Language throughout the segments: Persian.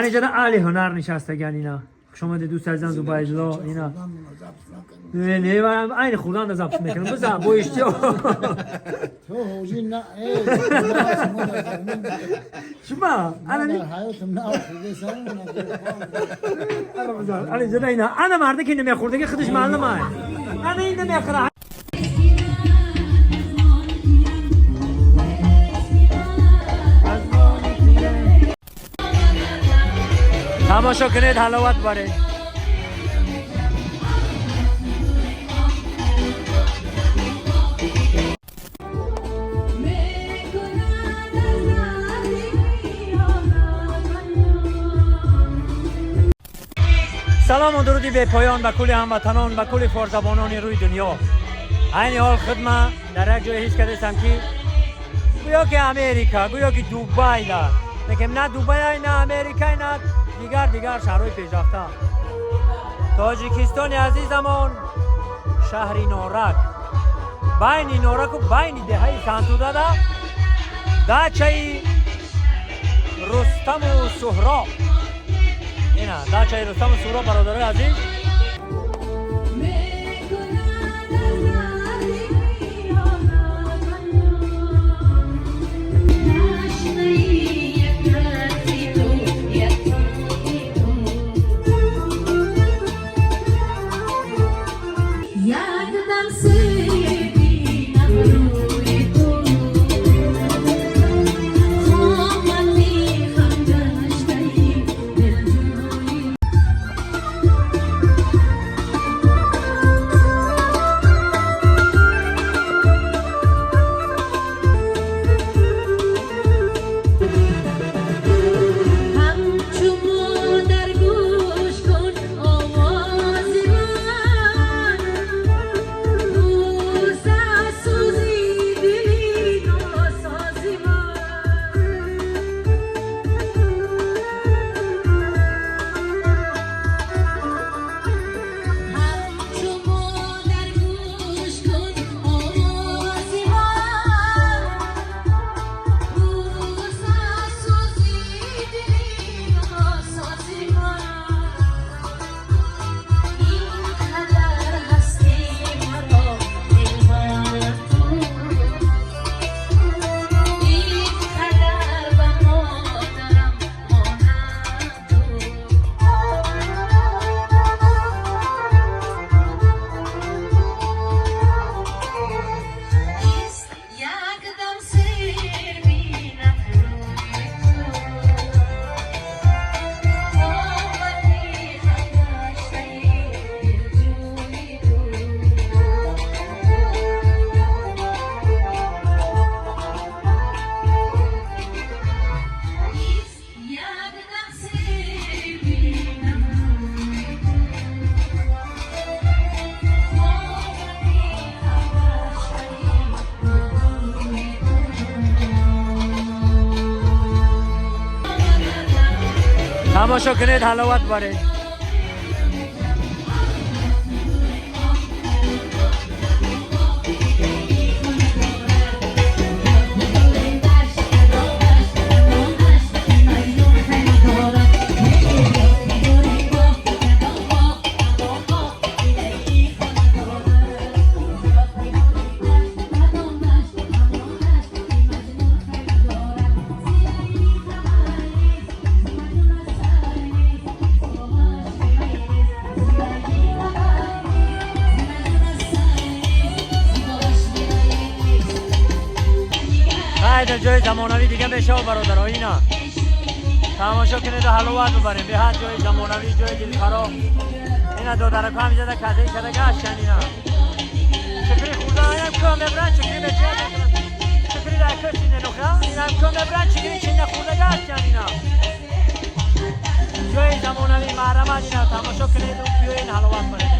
اینجا اهل هنر نشستگن اینا. شما دوست عزیزم دو بایجلا اینا. نه من عین خودم رو ضبط میکنم. بزن با اشتیاق. تو هوجی نه. شما انا حياتم ناخذ سنه انا بزن. اینجا اینا. انا مرده که نمیخورده که خودش معلومه. انا این نمیخوره. تماشا کنید حلاوت باره. سلام و درودی به پایان به کل هموطنان و کل فارزبانان روی دنیا. این حال خدمت در یک جای حس کردم که گویا که امریکا، گویا که دوبای لا. میگم نه دوبای نه امریکا نه دیگر شهرهای پیشرفته. تاجیکستان عزیزمان شهری نورک، بین نورک و بین دهه سنتوده ده دچه رستم و سهراب. اینا دچه رستم و سهراب برادرای عزیز. تماشا کنید حلاوت باره. در جای زمانوی دیگه بشه برادرها. اینا تماشا کنید و حلاوت ببریم به هر جای زمانوی، جای دلخراب. اینا دو درکو همیشه در کده کده گشتن. اینا چکری خورده اینم کم ببرن، چکری به چه چکری در کسی ننوخه اینم کم ببرن، چکری چه نخورده گشتن. اینا جای زمانوی محرمت. اینا تماشا کنید و بیاین حلاوت برید.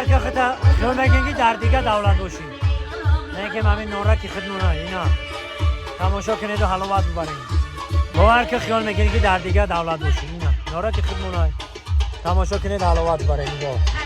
هر که خدا خیال میکنی که در دیگه دولت باشیم نه که همین نورا که خدمونه اینا تماشا کنید و حلاوت ببرین باور که خیال میکنی که در دیگه دولت باشیم اینا نورا که خدمونه تماشا کنید حلاوت ببرین با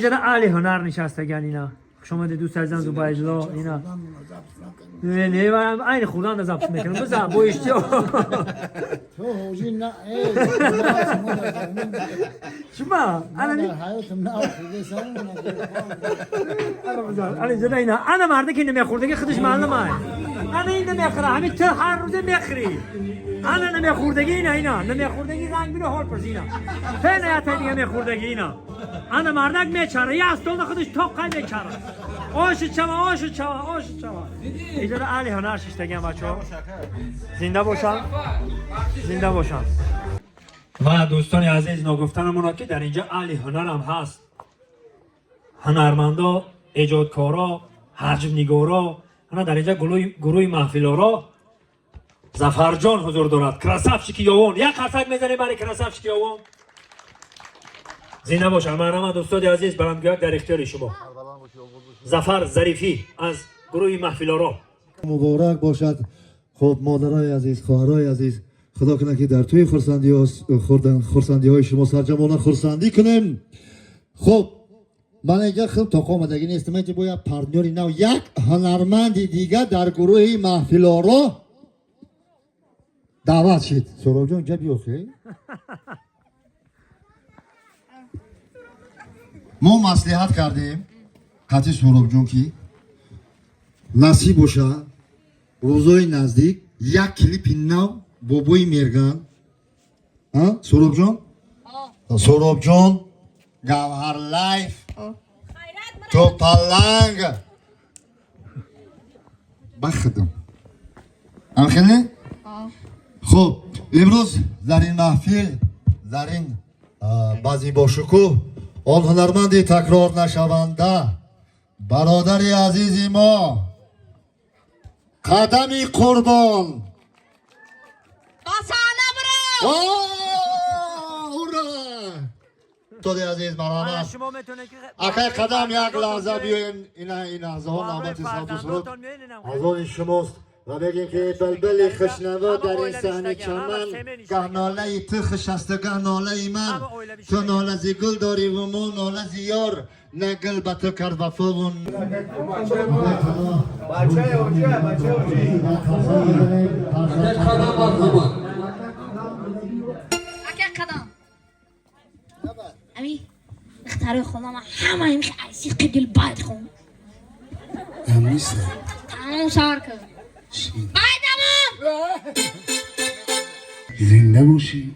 اینجا علی هنر نشستگن اینا شما دوست عزیزم زوبا اجلا اینا نه من عین خدا نزابش میکنم بزن بویش جو تو حوجی نه شما انا حیاتم نه آخیده سرمون انا اینجا اینا انا مرده که نمیخوردگی خودش معلومه انا این نمیخوره همین تو هر روز میخری انا نمیخوردگی اینا نمیخوردگی زنگ بیرو حال پرسینا فعلا یا دیگه نمیخوردگی اینا انا مردک میچره یا استول خودش توقع میچره آش چوا اینجا علی هنر ششتگیم بچه‌ها زنده باشن و دوستان عزیز نگفتنمون که در اینجا علی هنر هم هست هنرمندا ایجادکارا حجم نگارا انا در اینجا گروه محفلارا ظفر جان حضور دارد کراسافشکی یوون یک قصد میزنیم برای کراسافشکی یوون زنده باشن من دوستان عزیز برندگاه در اختیار شما ظفر ظریفی از گروه محفلارا مبارک باشد. خب مادرای عزیز خواهرای عزیز خدا کنه که در توی خرسندی های شما سرجمانه خرسندی کنیم. خب من اینجا خیلی تا آمدگی نیستم اینجا باید پارتنری نو یک هنرمند دیگه در گروه محفلارا دعوت شد. سهراب جان جا بیافته ما مصلحت کردیم قطعی سهراب جان که نصیب باشه روزای نزدیک یک کلیپ نو بابوی مرگان سهراب جان سهراب جان گوهر لایف تو پلنگ بخدم خیلی؟ خب امروز در این محفل در این بازی با شکوه آن هنرمند تکرار نشونده برادر عزیزی ما قدمی قربان باسانه برو تو عزیز مرحبا اکای قدم یک لحظه بیاین این ها نامت صاحب و سرود از آن شماست و بگیم که بلبل خشنوا در این صحنه چمن گه ناله تو خشسته گه ناله من تو ناله زی گل داری و ما ناله زی یار نه گل به تو کرد وفاون اکه قدم امی اختار خدا ما همه همیشه عیسی قدل باید خون امیسه تمام سار کن باید زنده باشی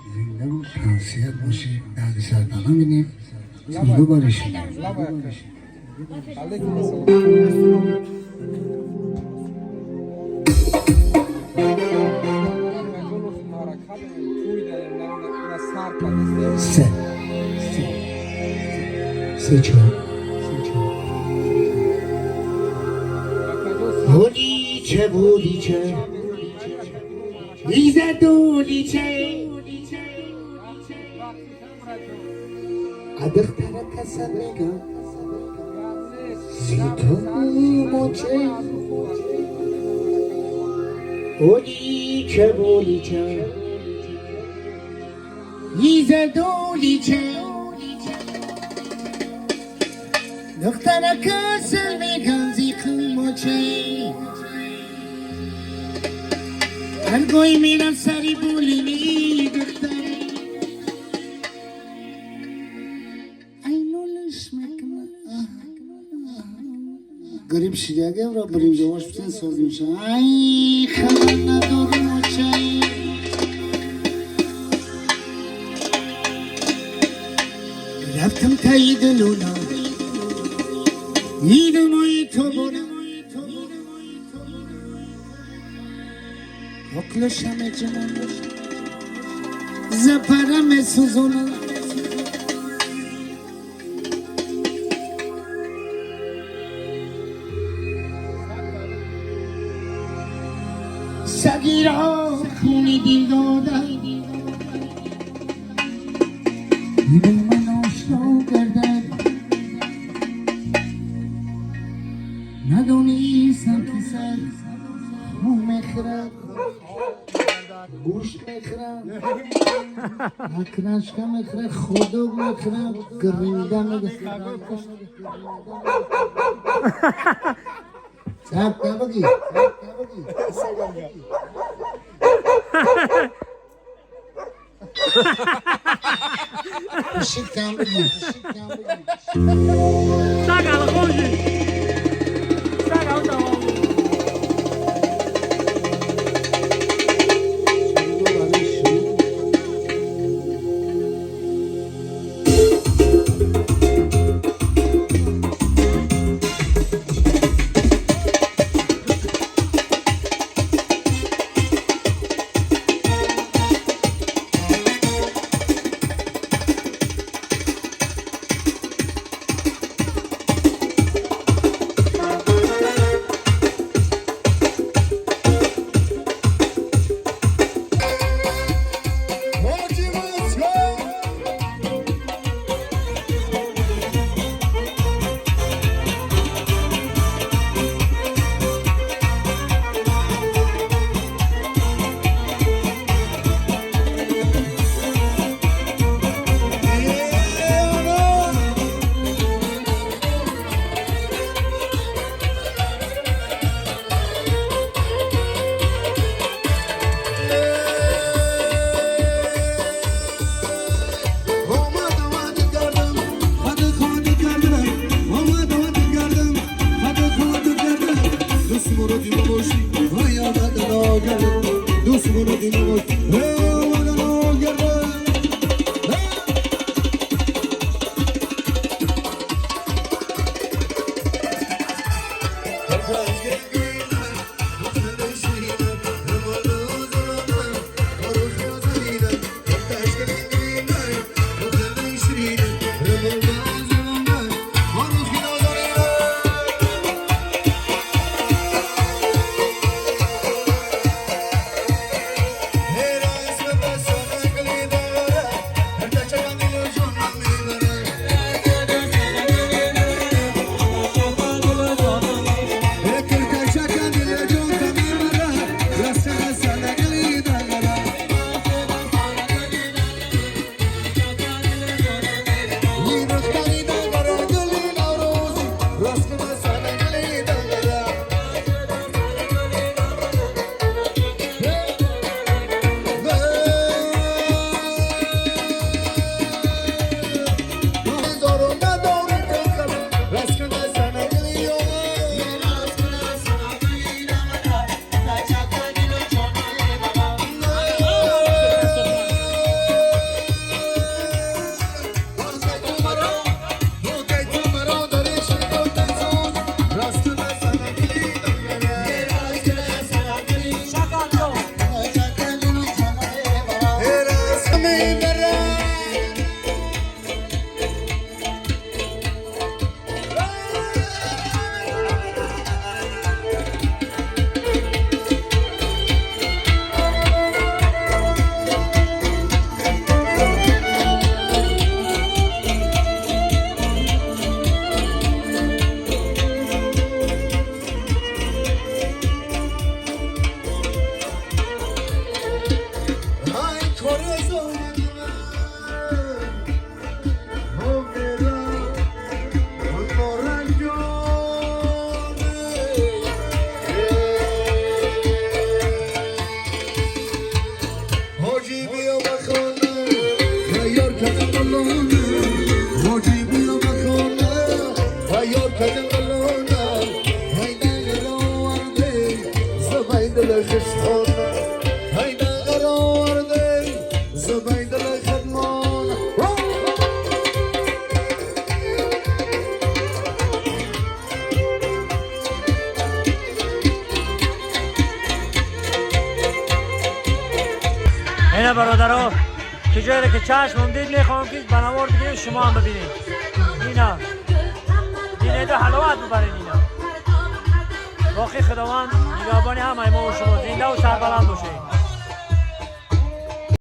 خاصیت باشی بعد سرنامه بینیم سندو بارشی سه چهار هولیچه بولیچه ریزه دولیچه ادخ ترک سمگا سیتو موچه هولیچه بولیچه ریزه دولیچه دختر کسل میگن زیخم موچه الگوی میرم سری بولینی دختره اینولش میکنه گریب شیده را بریم جواش بسن ساز میشه ای خبر ندار موچه رفتم تایید لونا ایدمای تو برم اقلش همه جنان زپرم سوزونم سگی را خونی دل دادم دل من آشنا گردد ندانیستم که سر خون میخرد گوش میخرد اکرشکه میخرد خودو میخرد گرینده میخرد سب نبگی شیک کم بگی ساقل خوشی ساقل تمام اینا برادرها که جایی که چشمم دید میخوام که بنوار بگیریم شما هم ببینید. اینا اینه دو حلوات ببرین اینا. باقی خداوند نگهبانی همه ما و شما زنده و سربلند باشه.